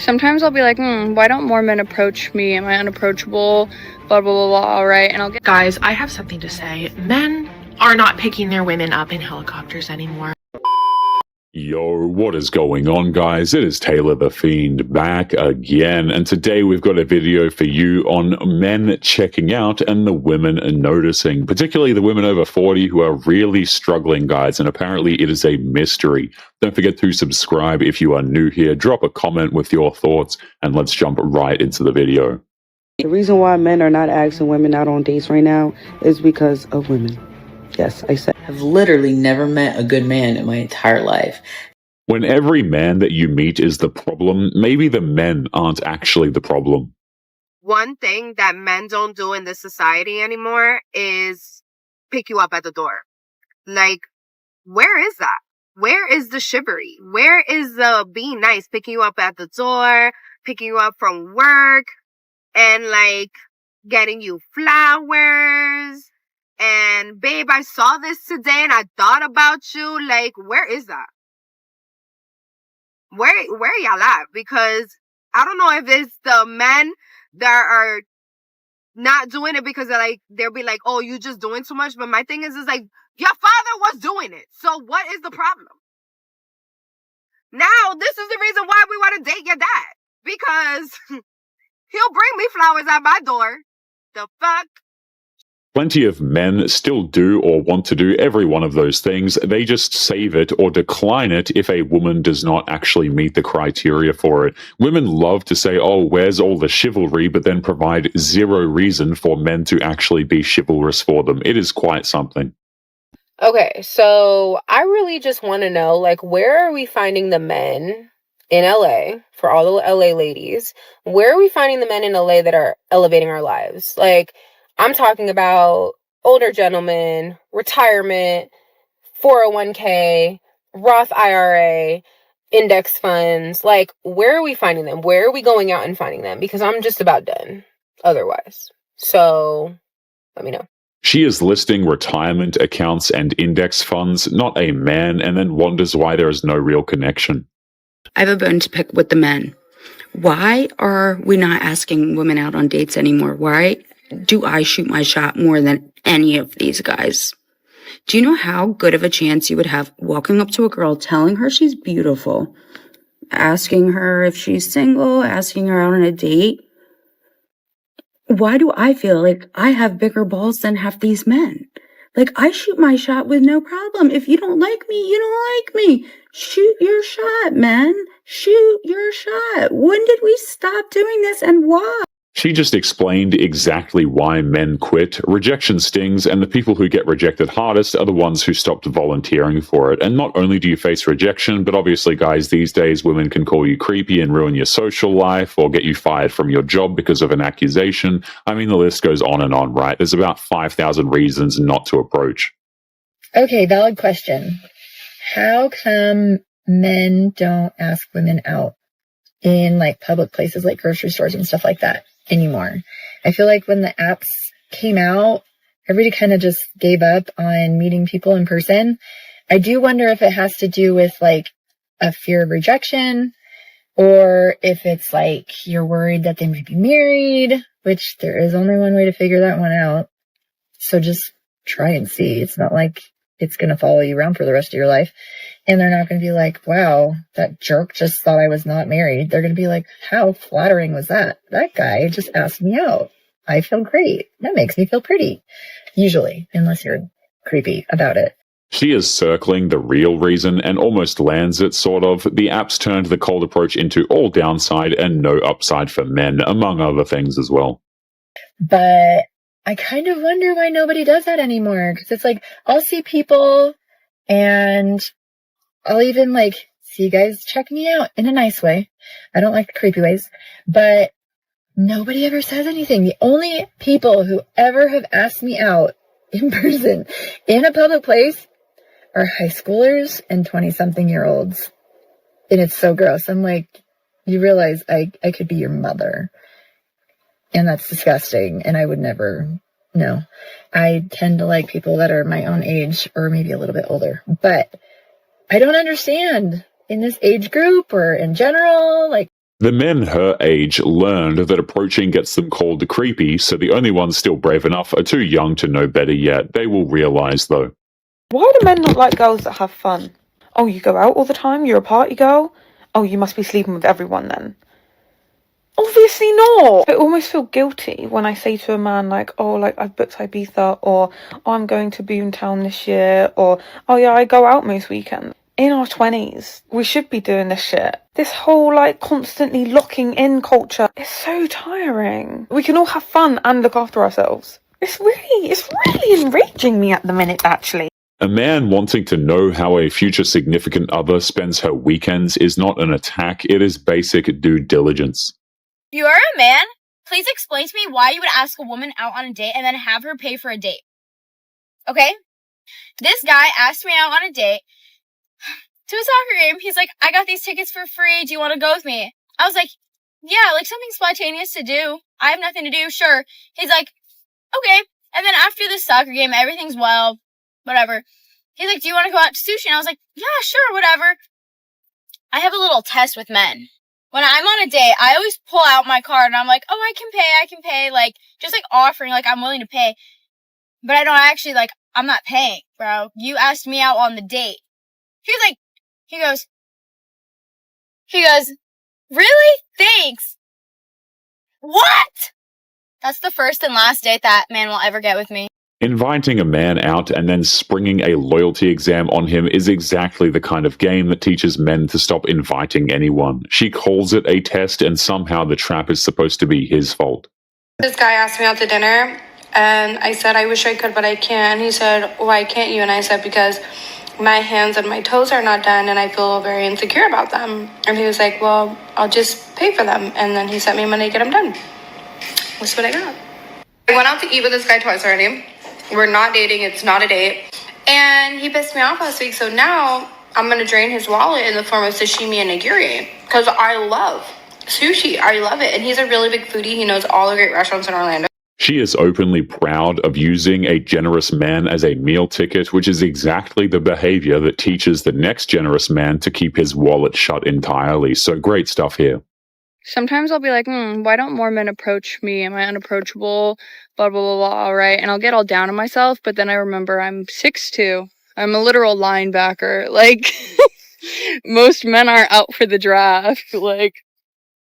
Sometimes I'll be like, why don't more men approach me? Am I unapproachable? Blah, blah, blah, blah, all right. And I'll get... Guys, I have something to say. Men are not picking their women up in helicopters anymore. Yo, what is going on, guys? It is Taylor the Fiend back again, and today we've got a video for you on men checking out and the women noticing, particularly the women over 40 who are really struggling, guys, and apparently it is a mystery. Don't forget to subscribe if you are new here, drop a comment with your thoughts, and let's jump right into the video. The reason why men are not asking women out on dates right now is because of women. Yes, I said. I've literally never met a good man in my entire life. When every man that you meet is the problem, maybe the men aren't actually the problem. One thing that men don't do in this society anymore is pick you up at the door. Like, where is that? Where is the chivalry? Where is the being nice, picking you up at the door, picking you up from work, and like getting you flowers? And babe, I saw this today and I thought about you. Like, where is that? Where y'all at? Because I don't know if it's the men that are not doing it because they'll be like, oh, you just doing too much. But my thing is like, your father was doing it. So what is the problem? Now, this is the reason why we want to date your dad. Because he'll bring me flowers at my door. The fuck? Plenty of men still do or want to do every one of those things. They just save it or decline it if a woman does not actually meet the criteria for it. Women love to say, oh, where's all the chivalry, but then provide zero reason for men to actually be chivalrous for them. It is quite something. Okay, so I really just want to know, like, where are we finding the men in LA, for all the LA ladies? Where are we finding the men in LA that are elevating our lives? Like, I'm talking about older gentlemen, retirement, 401k, Roth IRA, index funds. Like, where are we finding them? Where are we going out and finding them? Because I'm just about done otherwise. So let me know. She is listing retirement accounts and index funds, not a man, and then wonders why there is no real connection. I have a bone to pick with the men. Why are we not asking women out on dates anymore? Why do I shoot my shot more than any of these guys? Do you know how good of a chance you would have walking up to a girl, telling her she's beautiful, asking her if she's single, asking her out on a date? Why do I feel like I have bigger balls than half these men? Like, I shoot my shot with no problem. If you don't like me, you don't like me. Shoot your shot, man. Shoot your shot. When did we stop doing this and why? She just explained exactly why men quit. Rejection stings, and the people who get rejected hardest are the ones who stopped volunteering for it. And not only do you face rejection, but obviously, guys, these days women can call you creepy and ruin your social life or get you fired from your job because of an accusation. I mean, the list goes on, right? There's about 5,000 reasons not to approach. Okay, valid question. How come men don't ask women out in like public places like grocery stores and stuff like that anymore? I feel like when the apps came out, everybody kind of just gave up on meeting people in person. I do wonder if it has to do with like a fear of rejection, or if it's like you're worried that they might be married, which there is only one way to figure that one out. So just try and see. It's not like it's going to follow you around for the rest of your life. And they're not going to be like, wow, that jerk just thought I was not married. They're going to be like, how flattering was that? That guy just asked me out. I feel great. That makes me feel pretty. Usually, unless you're creepy about it. She is circling the real reason and almost lands it, sort of. The apps turned the cold approach into all downside and no upside for men, among other things as well. But I kind of wonder why nobody does that anymore. Because it's like, I'll see people and I'll even like see guys check me out in a nice way. I don't like the creepy ways, but nobody ever says anything. The only people who ever have asked me out in person in a public place are high schoolers and 20-something-year-olds. And it's so gross. I'm like, you realize I could be your mother. And that's disgusting. And I would never, no. I tend to like people that are my own age or maybe a little bit older. But I don't understand in this age group or in general, like, The men her age learned that approaching gets them called creepy, so the only ones still brave enough are too young to know better yet. They will realize, though. Why do men not like girls that have fun? Oh, you go out all the time? You're a party girl? Oh, you must be sleeping with everyone then. Obviously not! I almost feel guilty when I say to a man like, oh, like, I've booked Ibiza, or oh, I'm going to Boomtown this year, or oh yeah, I go out most weekends. In our 20s, we should be doing this shit. This whole, like, constantly locking in culture is so tiring. We can all have fun and look after ourselves. It's really enraging me at the minute, actually. A man wanting to know how a future significant other spends her weekends is not an attack, it is basic due diligence. If you are a man, please explain to me why you would ask a woman out on a date and then have her pay for a date. Okay? This guy asked me out on a date to a soccer game. He's like, I got these tickets for free. Do you want to go with me? I was like, yeah, like something spontaneous to do. I have nothing to do. Sure. He's like, okay. And then after the soccer game, everything's wild. Whatever. He's like, do you want to go out to sushi? And I was like, yeah, sure, whatever. I have a little test with men. When I'm on a date, I always pull out my card and I'm like, oh, I can pay. Like, just like offering, like I'm willing to pay. But I don't actually, like, I'm not paying, bro. You asked me out on the date. He goes, really? Thanks. What? That's the first and last date that man will ever get with me. Inviting a man out and then springing a loyalty exam on him is exactly the kind of game that teaches men to stop inviting anyone. She calls it a test, and somehow the trap is supposed to be his fault. This guy asked me out to dinner, and I said, I wish I could, but I can't. And he said, why can't you? And I said, because my hands and my toes are not done, and I feel very insecure about them. And he was like, well, I'll just pay for them. And then he sent me money to get them done. That's what I got. I went out to eat with this guy twice already. We're not dating. It's not a date. And he pissed me off last week. So now I'm going to drain his wallet in the form of sashimi and nigiri. Because I love sushi. I love it. And he's a really big foodie. He knows all the great restaurants in Orlando. She is openly proud of using a generous man as a meal ticket, which is exactly the behavior that teaches the next generous man to keep his wallet shut entirely. So great stuff here. Sometimes I'll be like, why don't more men approach me? Am I unapproachable? Blah, blah, blah, blah, all right. And I'll get all down on myself, but then I remember I'm 6'2". I'm a literal linebacker. Like, most men aren't out for the draft. Like,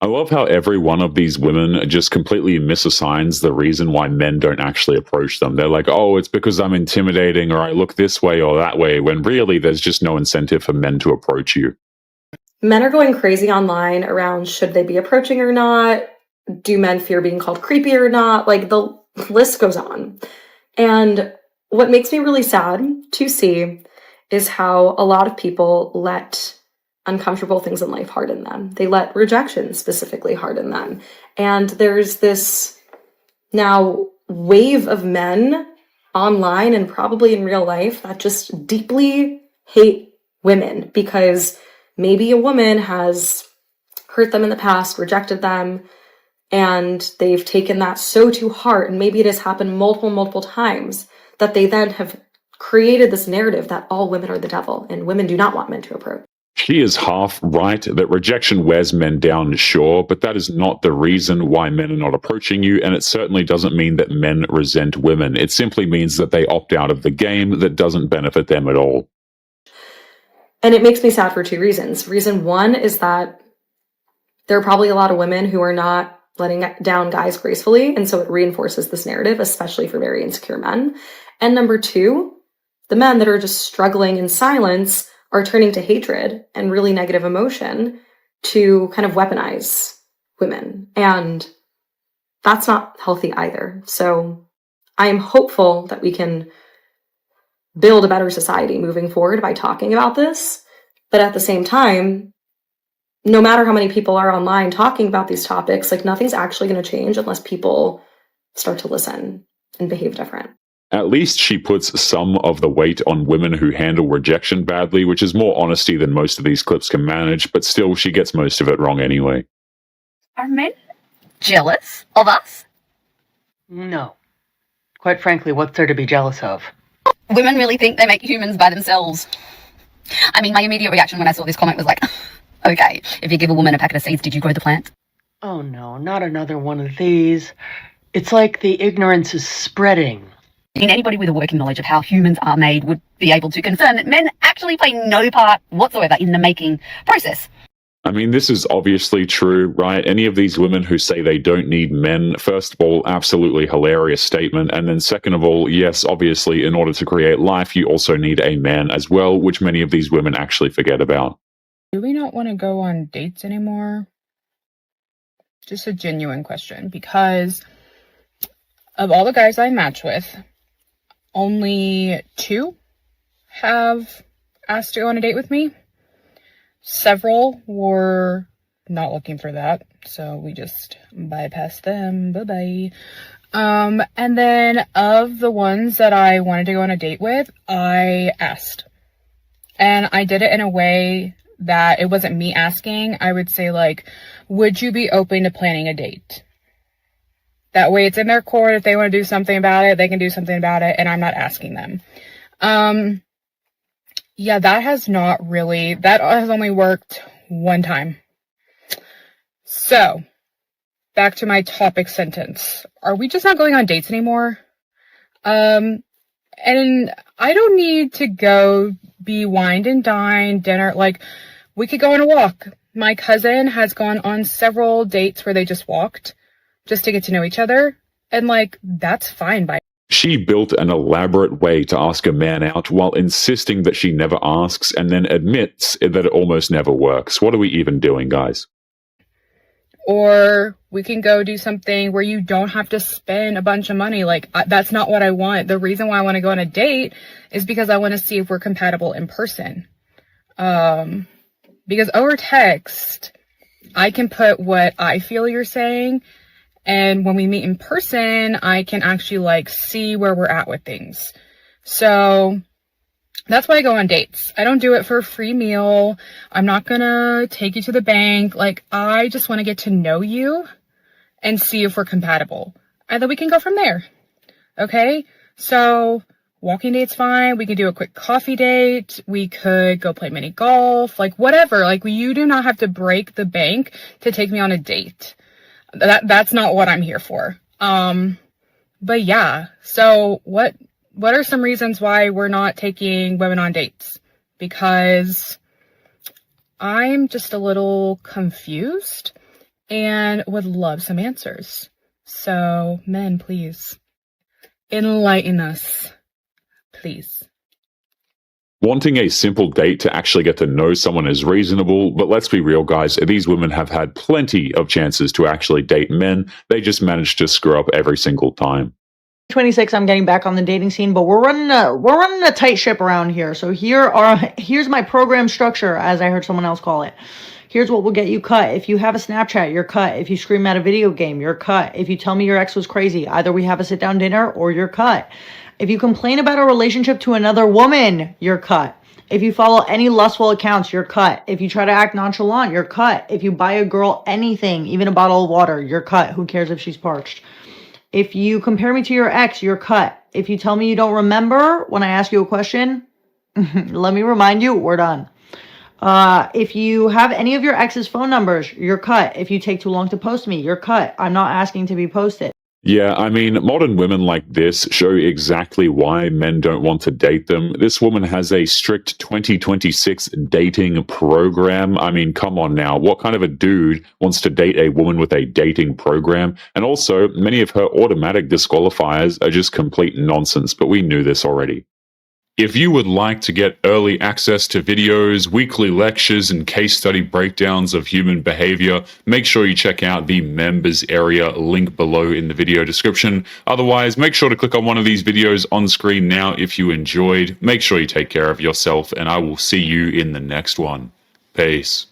I love how every one of these women just completely misassigns the reason why men don't actually approach them. They're like, oh, it's because I'm intimidating, or I look this way or that way, when really there's just no incentive for men to approach you. Men are going crazy online around should they be approaching or not? Do men fear being called creepy or not? Like, the list goes on. And what makes me really sad to see is how a lot of people let uncomfortable things in life harden them. They let rejection specifically harden them. And there's this now wave of men online and probably in real life that just deeply hate women because maybe a woman has hurt them in the past, rejected them, and they've taken that so to heart, and maybe it has happened multiple times, that they then have created this narrative that all women are the devil, and women do not want men to approach. She is half right that rejection wears men down, sure, but that is not the reason why men are not approaching you, and it certainly doesn't mean that men resent women. It simply means that they opt out of the game that doesn't benefit them at all. And it makes me sad for two reasons. Reason one is that there are probably a lot of women who are not letting down guys gracefully, and so it reinforces this narrative, especially for very insecure men. And number two, the men that are just struggling in silence are turning to hatred and really negative emotion to kind of weaponize women. And that's not healthy either. So I am hopeful that we can build a better society moving forward by talking about this. But at the same time, no matter how many people are online talking about these topics, like, nothing's actually going to change unless people start to listen and behave different. At least she puts some of the weight on women who handle rejection badly, which is more honesty than most of these clips can manage, but still she gets most of it wrong anyway. Are men jealous of us? No. Quite frankly, what's there to be jealous of? Women really think they make humans by themselves. I mean, my immediate reaction when I saw this comment was like, Okay, if you give a woman a packet of seeds, did you grow the plant? Oh no, not another one of these. It's like the ignorance is spreading. And anybody with a working knowledge of how humans are made would be able to confirm that men actually play no part whatsoever in the making process. I mean, this is obviously true, right? Any of these women who say they don't need men, first of all, absolutely hilarious statement. And then second of all, yes, obviously, in order to create life, you also need a man as well, which many of these women actually forget about. Do we not want to go on dates anymore? Just a genuine question, because of all the guys I match with, only 2 have asked to go on a date with me. Several were not looking for that, so we just bypassed them. Bye-bye. And then of the ones that I wanted to go on a date with, I asked. And I did it in a way that it wasn't me asking. I would say, like, would you be open to planning a date? That way it's in their court. If they want to do something about it, they can do something about it, and I'm not asking them. Yeah, that has only worked one time. So, back to my topic sentence. Are we just not going on dates anymore? And I don't need to go be wined and dined, dinner. Like, we could go on a walk. My cousin has gone on several dates where they just walked just to get to know each other. And, like, that's fine by She built an elaborate way to ask a man out while insisting that she never asks and then admits that it almost never works. What are we even doing, guys? Or we can go do something where you don't have to spend a bunch of money. Like, that's not what I want. The reason why I want to go on a date is because I want to see if we're compatible in person. Because over text, I can put what I feel you're saying, and when we meet in person, I can actually, like, see where we're at with things. So that's why I go on dates. I don't do it for a free meal. I'm not gonna take you to the bank. Like, I just want to get to know you and see if we're compatible. And then we can go from there. Okay? So walking date's fine. We could do a quick coffee date. We could go play mini golf. Like, whatever. Like, you do not have to break the bank to take me on a date. That's not what I'm here for. But yeah. So what are some reasons why we're not taking women on dates? Because I'm just a little confused and would love some answers. So, men, please enlighten us. Please. Wanting a simple date to actually get to know someone is reasonable, but let's be real, guys. These women have had plenty of chances to actually date men. They just manage to screw up every single time. 26, I'm getting back on the dating scene, but we're running a tight ship around here. So here's my program structure, as I heard someone else call it. Here's what will get you cut. If you have a Snapchat, you're cut. If you scream at a video game, you're cut. If you tell me your ex was crazy, either we have a sit-down dinner or you're cut. If you complain about a relationship to another woman, you're cut. If you follow any lustful accounts, you're cut. If you try to act nonchalant, you're cut. If you buy a girl anything, even a bottle of water, you're cut. Who cares if she's parched? If you compare me to your ex, you're cut. If you tell me you don't remember when I ask you a question, let me remind you, we're done. If you have any of your ex's phone numbers, you're cut. If you take too long to post me, you're cut. I'm not asking to be posted. Yeah, I mean, modern women like this show exactly why men don't want to date them. This woman has a strict 2026 dating program. I mean, come on now. What kind of a dude wants to date a woman with a dating program? And also, many of her automatic disqualifiers are just complete nonsense, but we knew this already. If you would like to get early access to videos, weekly lectures, and case study breakdowns of human behavior, make sure you check out the members area link below in the video description. Otherwise, make sure to click on one of these videos on screen now if you enjoyed. Make sure you take care of yourself, and I will see you in the next one. Peace.